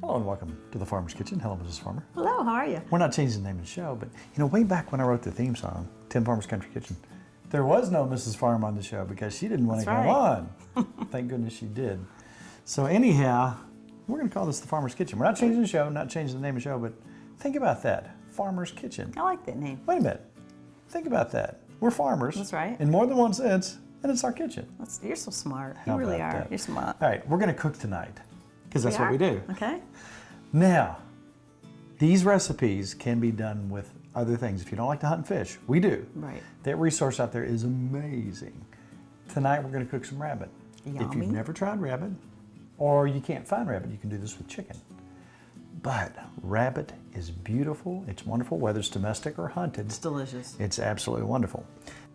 Hello and welcome to the Farmer's Kitchen. Hello, Mrs. Farmer. Hello, how are you? We're not changing the name of the show, but you know, way back when I wrote the theme song, Tim Farmer's Country Kitchen, there was no Mrs. Farmer on the show because she didn't want to come on. Thank goodness she did. So anyhow, we're going to call this the Farmer's Kitchen. We're not changing the show, not changing the name of the show, but think about that, Farmer's Kitchen. I like that name. Wait a minute. Think about that. We're farmers. That's right. In more than one sense, and it's our kitchen. You're so smart. How You really about are. that? You're smart. All right, we're going to cook tonight because that's what we do. Okay. Now, these recipes can be done with other things. If you don't like to hunt and fish, we do. Right. That resource out there is amazing. Tonight we're going to cook some rabbit. If Yummy. you've never tried rabbit, or you can't find rabbit, you can do this with chicken. But rabbit is beautiful. It's wonderful, whether it's domestic or hunted. It's delicious. It's absolutely wonderful.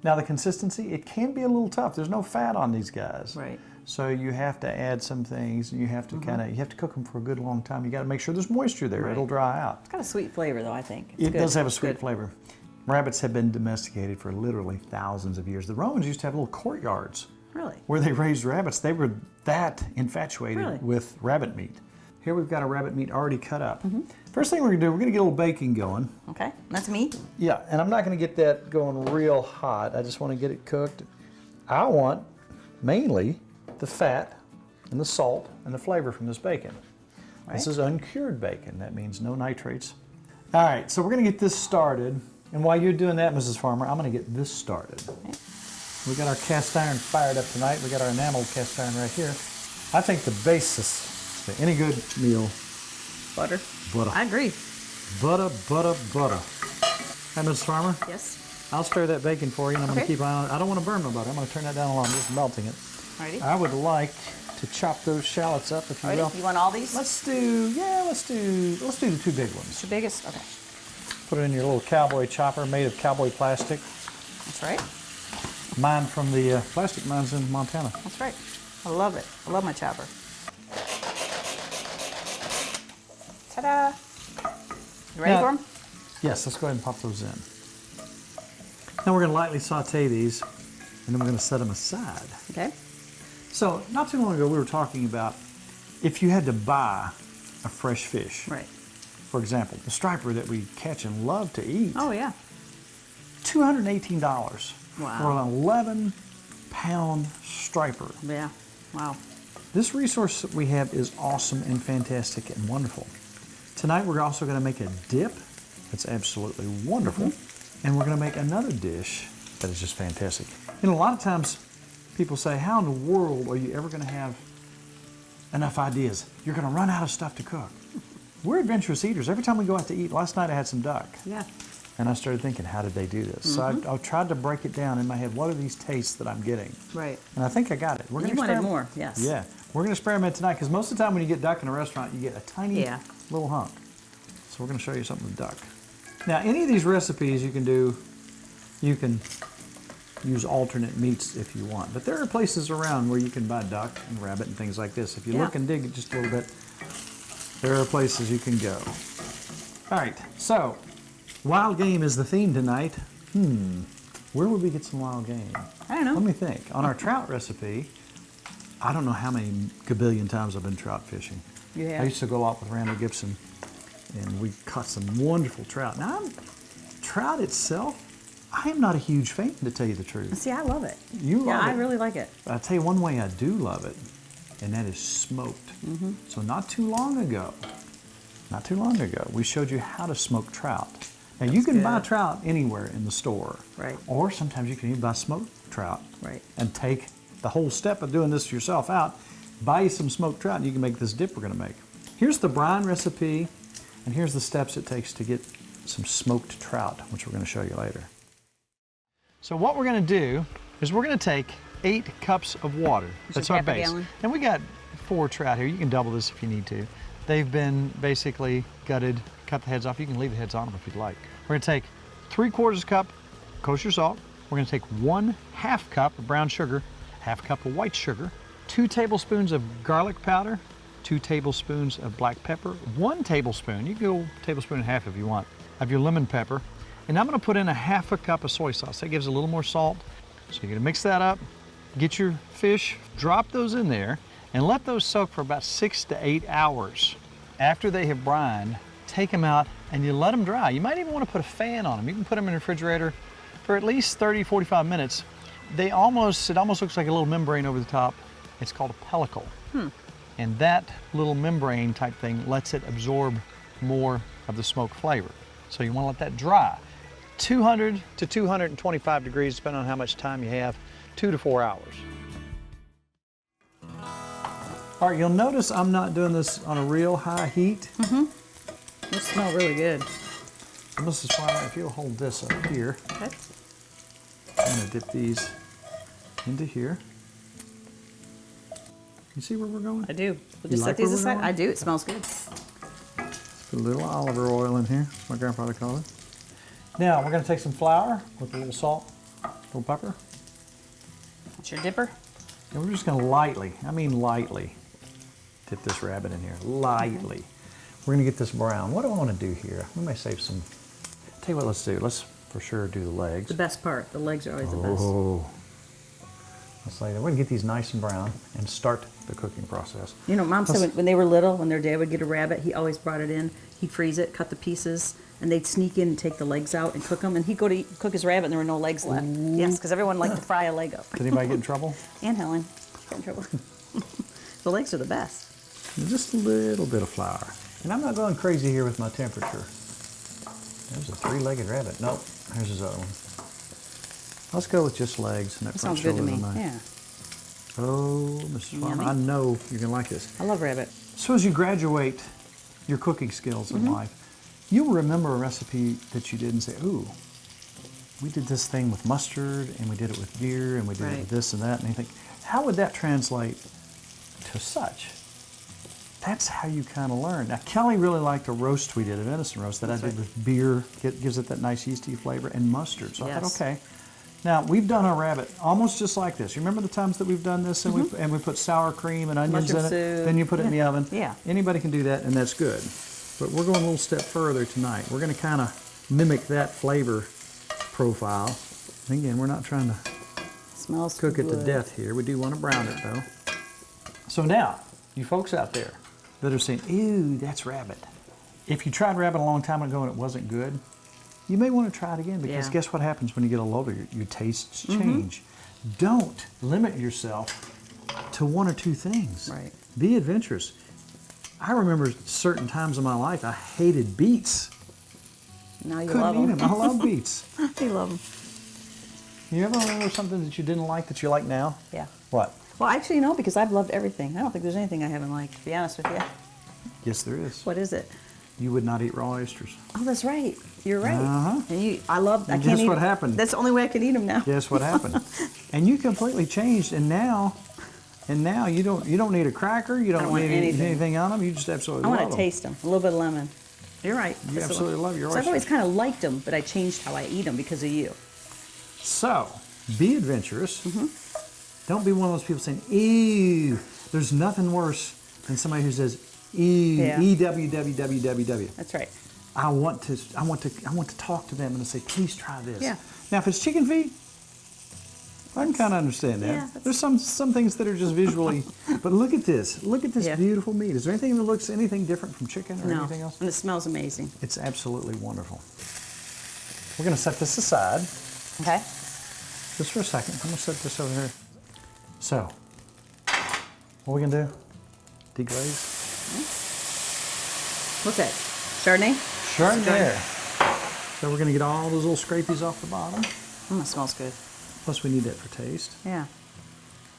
Now the consistency, it can be a little tough. There's no fat on these guys. Right. So you have to add some things, and you have to you have to cook them for a good long time. You got to make sure there's moisture there. Right. It'll dry out. It's got a sweet flavor though, I think. It's It good. does have a sweet Good. flavor. Rabbits have been domesticated for literally thousands of years. The Romans used to have little courtyards Really? where they raised rabbits. They were that infatuated Really? with rabbit meat. Here we've got our rabbit meat already cut up. First thing we're gonna do, we're gonna get a little baking going. Okay. That's me. Yeah, and I'm not gonna get that going real hot. I just wanna get it cooked. I want mainly the fat and the salt and the flavor from this bacon. This is uncured bacon. That means no nitrates. All right, so we're gonna get this started. And while you're doing that, Mrs. Farmer, I'm gonna get this started. Okay. We got our cast iron fired up tonight. We got our enamel cast iron right here. I think the basis to any good meal, Butter. butter. I agree. Butter, butter, butter. Hey, Mrs. Farmer, Yes. I'll stir that bacon for you, and I'm gonna Okay. keep on. I don't wanna burn my butter. I'm gonna turn that down a lot. I'm just melting it. Alrighty. I would like to chop those shallots up, if you will. Alrighty. You want all these? Let's do the two big ones. It's your biggest? Okay. Put it in your little cowboy chopper made of cowboy plastic. That's right. Mine from the plastic mines in Montana. That's right. I love it. I love my chopper. Ta-da! You ready Now- for them? Yes, let's go ahead and pop those in. Now we're gonna lightly saute these, and then we're gonna set them aside. Okay. So, not too long ago, we were talking about if you had to buy a fresh fish. Right. For example, the striper that we catch and love to eat. Oh yeah. $218 Wow. for an 11-pound striper. Yeah. Wow. This resource that we have is awesome and fantastic and wonderful. Tonight we're also going to make a dip that's absolutely wonderful. And we're going to make another dish that is just fantastic. You know, a lot of times people say, how in the world are you ever going to have enough ideas? You're going to run out of stuff to cook. We're adventurous eaters. Every time we go out to eat, last night I had some duck. Yeah. And I started thinking, how did they do this? So I tried to break it down in my head. What are these tastes that I'm getting? Right. And I think I got it. We're You gonna wanted experiment- more, yes. Yeah. We're going to experiment tonight because most of the time when you get duck in a restaurant, you get a tiny little hunk. So we're going to show you something with duck. Now, any of these recipes you can do, you can use alternate meats if you want. But there are places around where you can buy duck and rabbit and things like this. If you look and dig it just a little bit, there are places you can go. All right, so wild game is the theme tonight. Where would we get some wild game? I don't know. Let me think. On our trout recipe, I don't know how many gabillion times I've been trout fishing. Yeah. I used to go out with Randall Gibson, and we caught some wonderful trout. Now, trout itself, I am not a huge fan, to tell you the truth. See, I love it. You love Yeah, I it. really like it. But I'll tell you one way I do love it, and that is smoked. So not too long ago, we showed you how to smoke trout. Now you can buy trout anywhere in the store. Right. Or sometimes you can even buy smoked trout. Right. And take the whole step of doing this yourself out, buy you some smoked trout, and you can make this dip we're gonna make. Here's the brine recipe, and here's the steps it takes to get some smoked trout, which we're gonna show you later. So what we're gonna do is we're gonna take 8 cups of water. That's our half a base. gallon? And we got 4 trout here. You can double this if you need to. They've been basically gutted, cut the heads off. You can leave the heads on them if you'd like. We're gonna take 3/4 cup kosher salt. We're gonna take 1/2 cup of brown sugar, 1/2 cup of white sugar, 2 tablespoons of garlic powder, 2 tablespoons of black pepper, 1 tablespoon, you can go tablespoon and a half if you want, of your lemon pepper. And I'm gonna put in 1/2 cup of soy sauce. That gives a little more salt. So you're gonna mix that up, get your fish, drop those in there, and let those soak for about 6 to 8 hours. after they have brined, take them out and you let them dry. You might even want to put a fan on them. You can put them in the refrigerator for at least 30, 45 minutes. It almost looks like a little membrane over the top. It's called a pellicle. And that little membrane type thing lets it absorb more of the smoke flavor. So you want to let that dry. 200 to 225 degrees, depending on how much time you have, 2 to 4 hours. All right, you'll notice I'm not doing this on a real high heat. They smell really good. Mrs. Farmer, if you'll hold this up here, Okay. I'm gonna dip these into here. You see where we're going? I do. We'll You just like set these where we're aside. going? I do. It smells good. Put a little olive oil in here, my grandfather called it. Now we're gonna take some flour with a little salt, a little pepper, That's your dipper. and we're just gonna lightly, I mean lightly, dip this rabbit in here, lightly. We're gonna get this brown. What do I wanna do here? We may save some, tell you what, let's do. Let's for sure do the legs. The best part. The legs are always the best. Oh, let's lay there. We're gonna get these nice and brown and start the cooking process. You know, Mom said Let's- when they were little, when their dad would get a rabbit, he always brought it in. He'd freeze it, cut the pieces, and they'd sneak in and take the legs out and cook them. And he'd go to cook his rabbit, and there were no legs left. Yes, because everyone liked to fry a leg up. Did anybody get in trouble? And Helen got in trouble. The legs are the best. Just a little bit of flour. And I'm not going crazy here with my temperature. There's a three-legged rabbit. Nope, there's his other one. Let's go with just legs and that That front sounds good to shoulder me. tonight. Yeah, Oh, Mrs. Farmer, I Yummy. know you're gonna like this. I love rabbit. So as you graduate your cooking skills in life, you'll remember a recipe that you did and say, ooh, we did this thing with mustard and we did it with beer and we did it Right. with this and that. And you think, how would that translate to such? That's how you kind of learn. Now, Kelly really liked a roast we did, a venison roast that I did with beer. Gives it that nice yeasty flavor, and mustard. So I Yes. thought, okay. Now, we've done our rabbit almost just like this. You remember the times that we've done this and we put sour cream and onions Mushroom in it? soup. Then you put it in the oven. Yeah. Anybody can do that, and that's good. But we're going a little step further tonight. We're going to kind of mimic that flavor profile. And again, we're not trying to Smells cook it to good. death here. We do want to brown it, though. So now, you folks out there that are saying, ew, that's rabbit. If you tried rabbit a long time ago and it wasn't good, you may want to try it again, because Yeah. guess what happens when you get a little older? Your tastes change. Don't limit yourself to one or two things. Right. Be adventurous. I remember certain times in my life I hated beets. Now you Couldn't love eat them. them. I love beets. You love them. You ever remember something that you didn't like that you like now? Yeah. What? Well, actually, no, because I've loved everything. I don't think there's anything I haven't liked, to be honest with you. Yes, there is. What is it? You would not eat raw oysters. Oh, that's right. You're right. Uh-huh. And I love. I And can't guess eat. what happened? That's the only way I can eat them now. Guess what happened? And you completely changed, and now you don't need a cracker. You don't want need anything. anything on them. You just absolutely I love want to them. taste them. A little bit of lemon. You're right. You That's the absolutely one. love your So I've always oysters. kind of liked them, but I changed how I eat them because of you. So, be adventurous. Mm-hmm. Don't be one of those people saying, ew. There's nothing worse than somebody who says, ew, Yeah. E-W-W-W-W-W. That's right. I want to talk to them and to say, please try this. Yeah. Now, if it's chicken feet, I can kind of understand that. Yeah, that's- There's some things that are just visually, but look at this. Look at this Yeah. beautiful meat. Is there anything that looks anything different from chicken or No. anything else? And it smells amazing. It's absolutely wonderful. We're going to set this aside Okay. just for a second. I'm going to set this over here. So, what are we going to do? Deglaze? What's that? Chardonnay? Chardonnay. So we're going to get all those little scrapies off the bottom. It smells good. Plus we need that for taste. Yeah.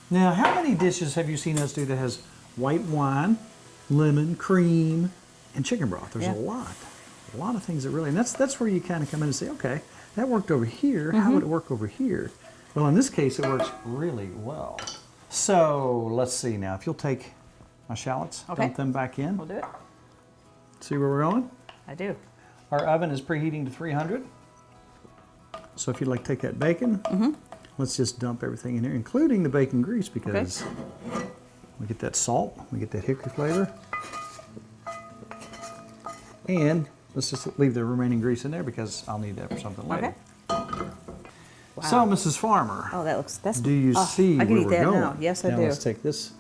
Now, how many dishes have you seen us do that has white wine, lemon, cream, and chicken broth? There's Yeah. a lot of things that really, and that's where you kind of come in and say, okay, that worked over here. How would it work over here? Well, in this case, it works really well. So let's see now. If you'll take my shallots, Okay. dump them back in. We'll do it. See where we're going? I do. Our oven is preheating to 300. So if you'd like to take that bacon, let's just dump everything in here, including the bacon grease, because we get that salt, we get that hickory flavor. And let's just leave the remaining grease in there because I'll need that for something later. Okay. So, Mrs. Farmer, Oh, that's. do you see I can where eat we're that going? now. Yes, I now do. let's take this,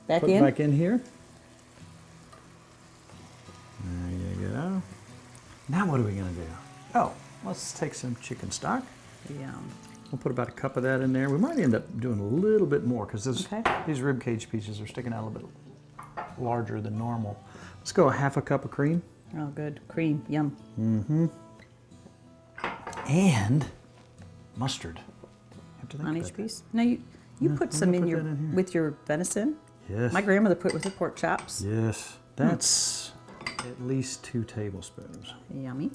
Back put in. it back in here. Now what are we gonna do? Oh, let's take some chicken stock. Yum. We'll put about a cup of that in there. We might end up doing a little bit more because Okay. these rib cage pieces are sticking out a little bit larger than normal. Let's go a half a cup of cream. Oh, good. Cream. Yum. And mustard. Have to think On about each that. piece. Now you put some gonna in put your that in here. with your venison. Yes. My grandmother put with her pork chops. Yes. That's at least 2 tablespoons. Yummy.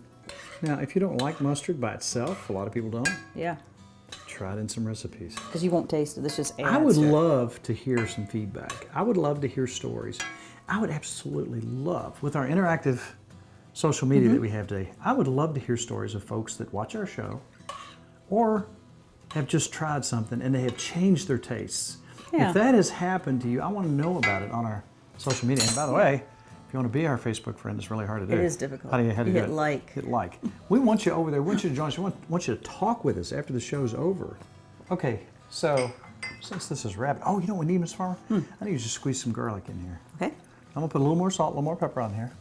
Now, if you don't like mustard by itself, a lot of people don't, Yeah. try it in some recipes. Because you won't taste it. This just adds I would to it. love to hear some feedback. I would love to hear stories. I would absolutely love, with our interactive social media that we have today, I would love to hear stories of folks that watch our show or have just tried something and they have changed their tastes. Yeah. If that has happened to you, I want to know about it on our social media. And by the way, if you want to be our Facebook friend, it's really hard to do. It is difficult. How do you You do hit it? like. Hit like. We want you over there. We want you to join us. We want you to talk with us after the show's over. Okay, so since this is rabbit, oh, you know what we need, Miss Farmer? I need you to just squeeze some garlic in here. Okay. I'm gonna put a little more salt, a little more pepper on here.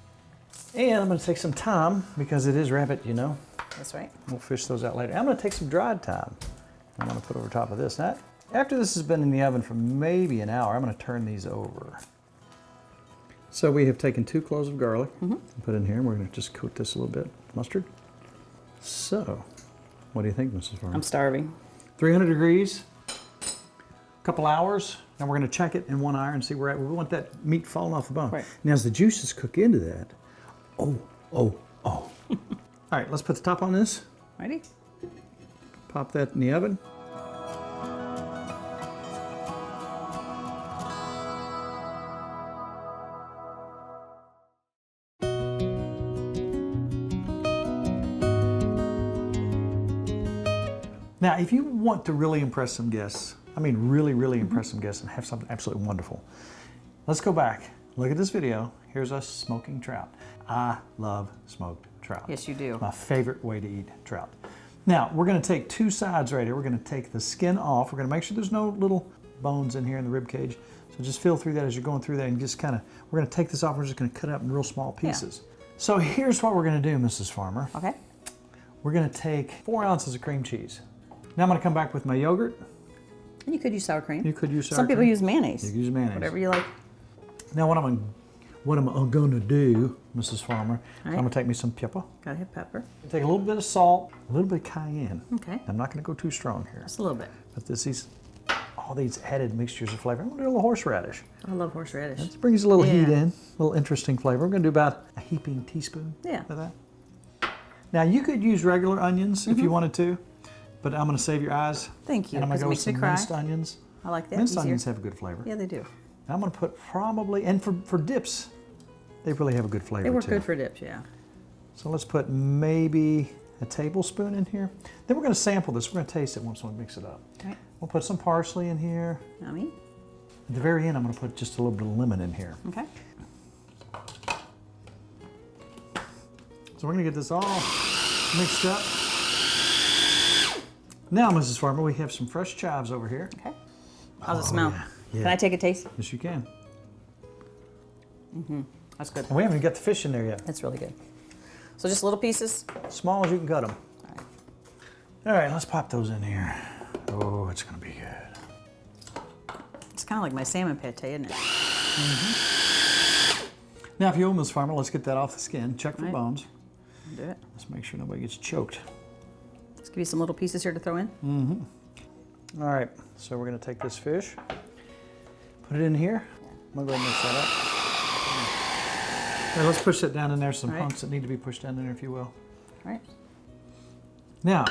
And I'm gonna take some thyme, because it is rabbit, you know. That's right. We'll fish those out later. I'm gonna take some dried thyme. I'm gonna put over top of this. Now, after this has been in the oven for maybe an hour, I'm gonna turn these over. So we have taken 2 cloves of garlic and put in here, and we're gonna just coat this a little bit. Mustard. So, what do you think, Mrs. Farmer? I'm starving. 300 degrees, a couple hours, and we're going to check it in 1 hour and see where we're at. We want that meat falling off the bone. Right. Now, as the juices cook into that, oh. All right, let's put the top on this. Ready? Pop that in the oven. Now, if you want to really impress some guests, I mean really impress some guests and have something absolutely wonderful, let's go back. Look at this video. Here's us smoking trout. I love smoked trout. Yes, you do. My favorite way to eat trout. Now, we're gonna take 2 sides right here. We're gonna take the skin off. We're gonna make sure there's no little bones in here in the rib cage. So just feel through that as you're going through that and just kind of, we're gonna take this off. We're just gonna cut it up in real small pieces. So here's what we're gonna do, Mrs. Farmer. Okay. We're gonna take 4 ounces of cream cheese. Now I'm gonna come back with my yogurt. And you could use sour cream. You could use sour Some people cream. use mayonnaise. You can use mayonnaise. Whatever you like. Now what I'm gonna do, Mrs. Farmer, Right. I'm gonna take me some pepper. Gotta have pepper. Take a little bit of salt, a little bit of cayenne. Okay. I'm not gonna go too strong here. Just a little bit. But all these added mixtures of flavor. I'm gonna do a little horseradish. I love horseradish. This brings a little heat Yeah. in, a little interesting flavor. We're gonna do about a heaping teaspoon Yeah. of that. Now you could use regular onions if you wanted to, but I'm gonna save your eyes. Thank you, And I'm gonna 'cause it go with makes me some cry. minced onions. I like that. Minced Easier. onions have a good flavor. Yeah, they do. And I'm gonna put probably, and for dips, they really have a good flavor They work too. good for dips, yeah. So let's put maybe a tablespoon in here. Then we're gonna sample this. We're gonna taste it once we mix it up. Right. We'll put some parsley in here. Yummy. At the very end, I'm gonna put just a little bit of lemon in here. Okay. So we're gonna get this all mixed up. Now, Mrs. Farmer, we have some fresh chives over here. Okay. How's it smell? yeah. Can I take a taste? Yes, you can. That's good. And we haven't even got the fish in there yet. That's really good. So just little pieces. Small as you can cut them. All right. All right, let's pop those in here. Oh, it's gonna be good. It's kind of like my salmon pate, isn't it? Now, if you will, Miss Farmer, let's get that off the skin. Check for Right. bones. Do it. Let's make sure nobody gets choked. Let's give you some little pieces here to throw in. All right, so we're gonna take this fish, put it in here. I'm gonna go ahead and mix that up. Now, let's push that down in there. Some All right. hunks that need to be pushed down in there, if you will. All right. Now,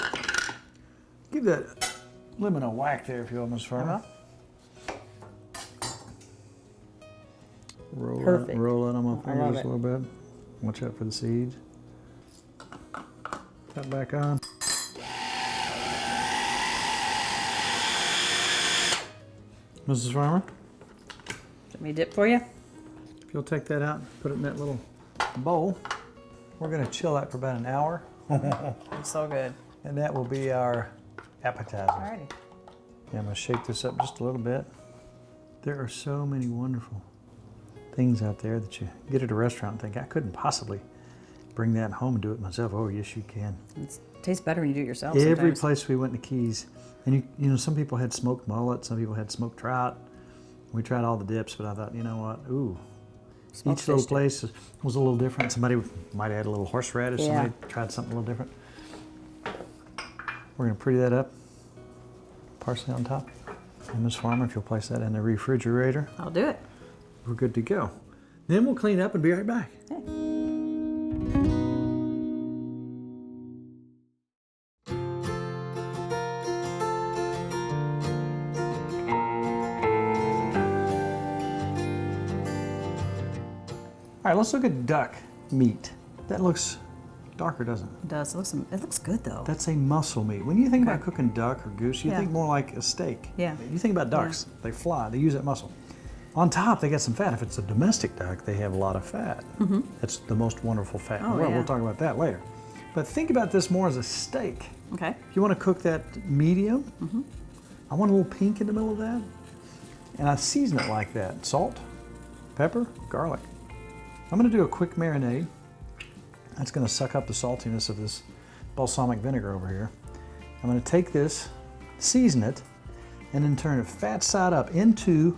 give that lemon a whack there, if you will, Miss Farmer. Perfect. Roll it on my I finger love just a it. little bit. Watch out for the seeds. Cut back on. Mrs. Farmer, Let me dip for you. if you'll take that out and put it in that little bowl, we're gonna chill that for about an hour, It's so good. and that will be our appetizer. Alrighty. Yeah, I'm gonna shake this up just a little bit. There are so many wonderful things out there that you get at a restaurant and think, I couldn't possibly bring that home and do it myself. Oh, yes, you can. It tastes better when you do it yourself Every sometimes. place we went in the Keys, and you know, some people had smoked mullet, some people had smoked trout. We tried all the dips, but I thought, you know what? Ooh, Smoked each little fish dip. place was a little different. Somebody might add a little horseradish. Yeah. Somebody tried something a little different. We're gonna pretty that up. Parsley on top. And Ms. Farmer, if you'll place that in the refrigerator, I'll do it. we're good to go. Then we'll clean up and be right back. Okay. All right, let's look at duck meat. That looks darker, doesn't it? It does. It looks good though. That's a muscle meat. When you think about Okay. cooking duck or goose, you Yeah. think more like a steak. Yeah. You think about ducks, they fly, they use that muscle. On top, they get some fat. If it's a domestic duck, they have a lot of fat. That's the most wonderful fat in the Oh, world. yeah. We'll talk about that later. But think about this more as a steak. Okay. If you want to cook that medium, I want a little pink in the middle of that. And I season it like that. Salt, pepper, garlic. I'm going to do a quick marinade. That's going to suck up the saltiness of this balsamic vinegar over here. I'm going to take this, season it, and then turn it fat side up into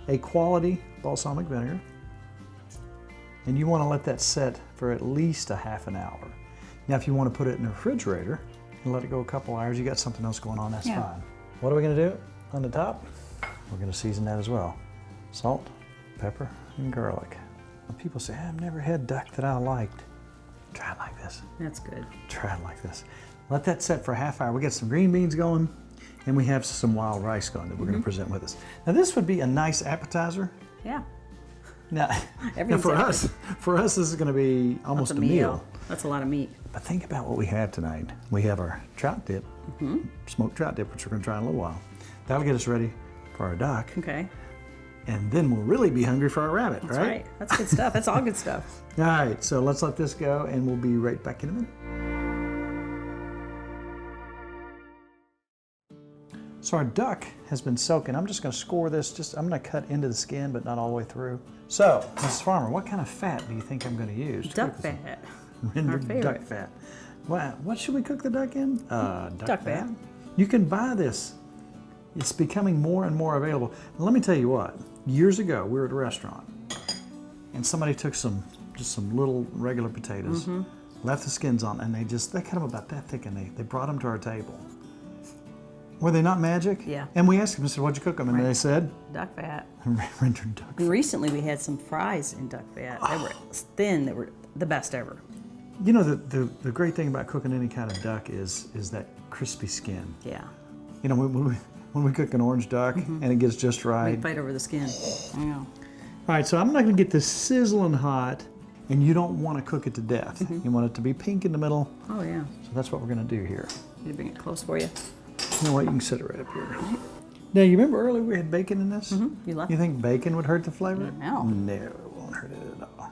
a quality balsamic vinegar. And you want to let that set for at least a half an hour. Now, if you want to put it in the refrigerator and let it go a couple hours, you got something else going on, that's Yeah. fine. What are we going to do on the top? We're going to season that as well. Salt, pepper, and garlic. When people say, I've never had duck that I liked. Try it like this. That's good. Try it like this. Let that set for a half hour. We get some green beans going, and we have some wild rice going that we're going to present with us. Now, this would be a nice appetizer. Yeah. Now, Everything's for us, this is going to be almost That's a meal. That's a lot of meat. But think about what we have tonight. We have our trout dip, smoked trout dip, which we're going to try in a little while. That'll get us ready for our duck, Okay. and then we'll really be hungry for our rabbit, That's right. That's good stuff. That's all good stuff. All right, so let's let this go, and we'll be right back in a minute. So our duck has been soaking. I'm just going to score this. I'm going to cut into the skin, but not all the way through. So, Mrs. Farmer, what kind of fat do you think I'm going to use? to Duck cook this? fat. Rendered favorite. duck fat. What should we cook the duck in? Duck fat. You can buy this. It's becoming more and more available. And let me tell you what. Years ago, we were at a restaurant, and somebody took just some little regular potatoes, left the skins on, and they cut them about that thick, and they brought them to our table. Were they not magic? Yeah. And we asked them, I said, what'd you cook them? And they said, Duck fat. rendered duck. And recently we had some fries in duck fat. They were thin. They were the best ever. You know, the great thing about cooking any kind of duck is that crispy skin. Yeah. You know, when we cook an orange duck and it gets just right. We fight over the skin. I know. All right, so I'm not going to get this sizzling hot, and you don't want to cook it to death. You want it to be pink in the middle. Oh yeah. So that's what we're going to do here. Need to bring it close for you. You know what? You can sit it right up here. Now, you remember earlier we had bacon in this? You left. You think bacon would hurt the flavor? No. No, it won't hurt it at all.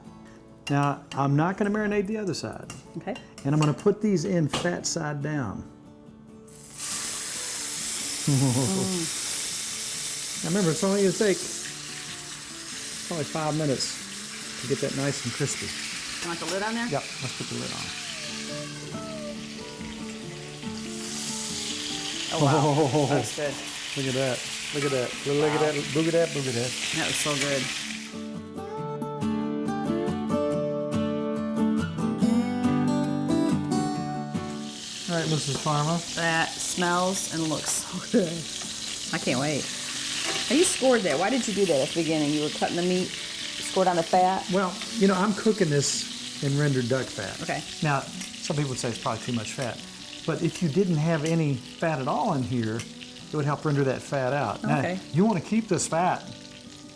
Now, I'm not going to marinate the other side. Okay. And I'm going to put these in fat side down. Now remember, it's only going to take probably 5 minutes to get that nice and crispy. You want the lid on there? Yep, let's put the lid on. Oh wow. Oh, That's good. look at that. Look at that. Look at that. Booga that. Booga that. That was so good. All right, Mrs. Farmer. That smells and looks so good. I can't wait. Now you scored that. Why did you do that at the beginning? You were cutting the meat, scored on the fat. Well, you know, I'm cooking this in rendered duck fat. Okay. Now, some people would say it's probably too much fat. But if you didn't have any fat at all in here, it would help render that fat out. Okay. Now, you want to keep this fat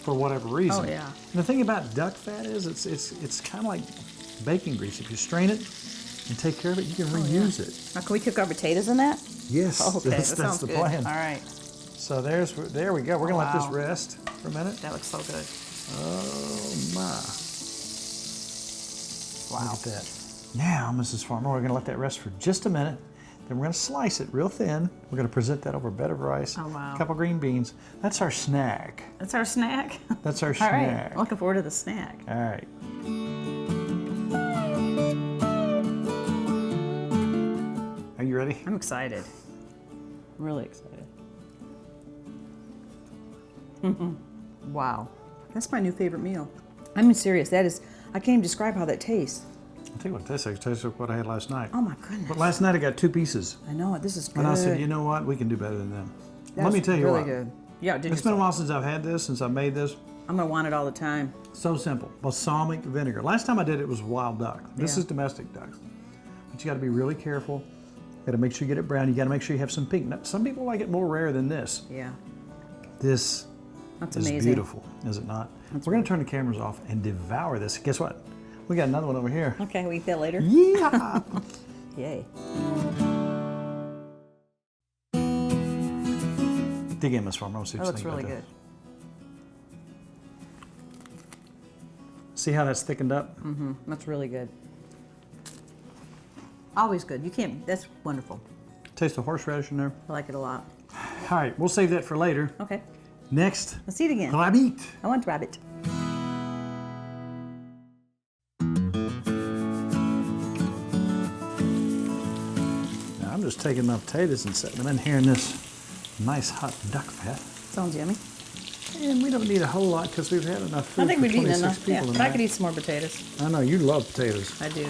for whatever reason. Oh, yeah. And the thing about duck fat is it's kind of like bacon grease. If you strain it and take care of it, you can reuse it. Now can we cook our potatoes in that? Yes, Oh, okay. that's that sounds the good. plan. All right. So there we go. We're gonna let this Wow. rest for a minute. That looks so good. Oh my! Wow. Look at that. Now, Mrs. Farmer, we're gonna let that rest for just a minute. Then we're gonna slice it real thin. We're gonna present that over a bed of rice. Oh, wow. A couple green beans. That's our snack. That's our snack. That's our All snack. right. Looking forward to the snack. All right. everybody. I'm excited. I'm really excited. Wow. That's my new favorite meal. I'm serious. That is, I can't even describe how that tastes. I'll tell you what it tastes like. It tastes like what I had last night. Oh my goodness. But last night I got 2 pieces. I know, this is good. And I said, you know what? We can do better than them. That's Let me tell you really what. good. Yeah, did It's been a while since I've had this, since I made this. I'm gonna want it all the time. So simple. Balsamic vinegar. Last time I did it was wild duck. This Yeah. is domestic duck. But you got to be really careful. You got to make sure you get it brown. You got to make sure you have some pink. Now, some people like it more rare than this. Yeah. This That's is amazing. beautiful, is it not? We're going to turn the cameras off and devour this. Guess what? We got another one over here. Okay, we'll eat that later. Yeah. Yay. Dig in, Miss Farmer. See That what you looks think about really that. good. See how that's thickened up? That's really good. Always good. You can't, that's wonderful. Taste the horseradish in there. I like it a lot. All right, we'll save that for later. Okay, Next, let's eat again. rabbit. I want rabbit. Now, I'm just taking my potatoes and setting them in here in this nice hot duck fat. Sounds yummy. And we don't need a whole lot because we've had enough food I think for we've eaten 26 enough. people Yeah, but tonight. I could eat some more potatoes. I know, you love potatoes. I do.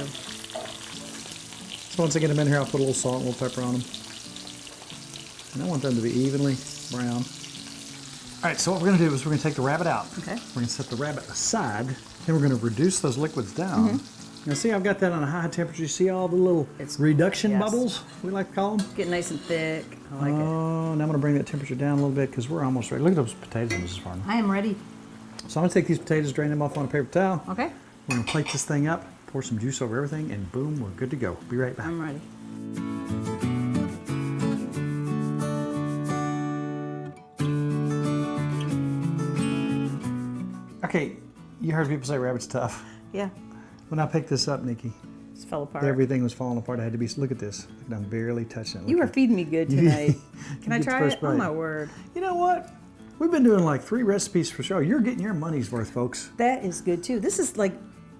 So once I get them in here, I'll put a little salt and a little pepper on them. And I want them to be evenly brown. All right, so what we're gonna do is we're gonna take the rabbit out. Okay. We're gonna set the rabbit aside. Then we're gonna reduce those liquids down. Now see, I've got that on a high temperature. You see all the little It's- reduction yes. bubbles, we like to call them? Getting nice and thick. I like it. Oh, now I'm gonna bring that temperature down a little bit because we're almost ready. Look at those potatoes, Mrs. Farmer. I am ready. So I'm gonna take these potatoes, drain them off on a paper towel. Okay, We're gonna plate this thing up, pour some juice over everything, and boom, we're good to go. Be right back. I'm ready. Okay, you heard people say rabbit's tough. Yeah, When I picked this up, Nikki, just fell apart. everything was falling apart. I had to be, look at this. I'm barely touching it. You Look were at- feeding me good tonight. Can I Get the try first it? Oh bite. my word. You know what? We've been doing like 3 recipes for show. You're getting your money's worth, folks. That is good too. This is like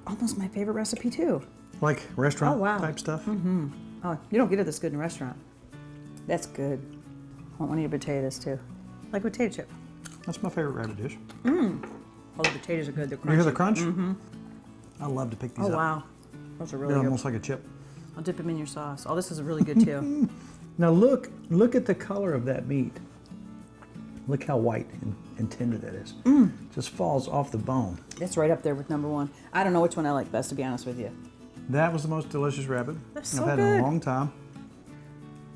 almost my favorite recipe too. Like restaurant Oh, wow. type stuff. Oh, you don't get it this good in a restaurant. That's good. I want one of your potatoes too. Like a potato chip. That's my favorite rabbit dish. Oh, the potatoes are good. They're crunchy. You hear the crunch? I love to pick these Oh up. wow, those are really They're good. almost like a chip. I'll dip them in your sauce. Oh, this is really good too. Now look at the color of that meat. Look how white and tender that is. Just falls off the bone. It's right up there with #1. I don't know which one I like best, to be honest with you. That was the most delicious rabbit That's I've so had in a good. long time.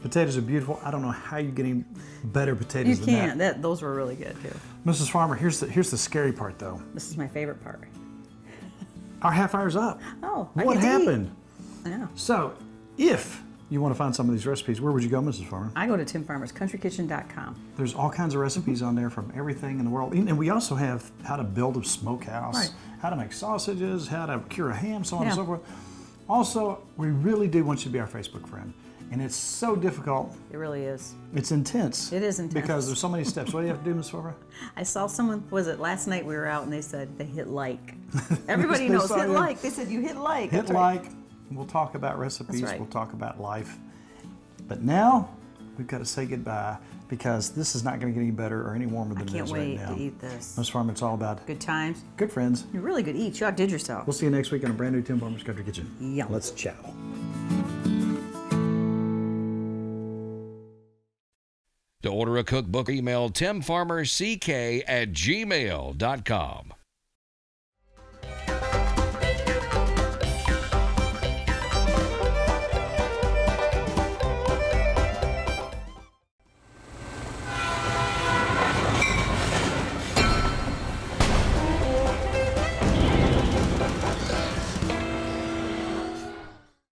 Potatoes are beautiful. I don't know how you're getting better potatoes You than can't. that. Those were really good too. Mrs. Farmer, here's the scary part though. This is my favorite part. Our half hour's up. Oh, I What get to eat. happened? Yeah. So, if you want to find some of these recipes, where would you go, Mrs. Farmer? I go to timfarmerscountrykitchen.com. There's all kinds of recipes on there from everything in the world. And we also have how to build a smokehouse, Right. how to make sausages, how to cure a ham, so on and Yeah. so forth. Also, we really do want you to be our Facebook friend. And it's so difficult. It really is. It's intense. It is intense. Because there's so many steps. What do you have to do, Ms. Farmer? I saw someone, was it last night we were out and they said they hit like. Everybody They knows saw hit you. like. They said you hit like. Hit That's right. like. We'll talk about recipes. That's right. We'll talk about life. But now, we've got to say goodbye because this is not going to get any better or any warmer than I it can't is wait right now. to eat this. Ms. Farmer, it's all about Good times. good friends. You're really good eats. You outdid yourself. We'll see you next week on a brand new Tim Farmer's Country Kitchen. Yum. Let's chow. To order a cookbook, email timfarmerck@gmail.com.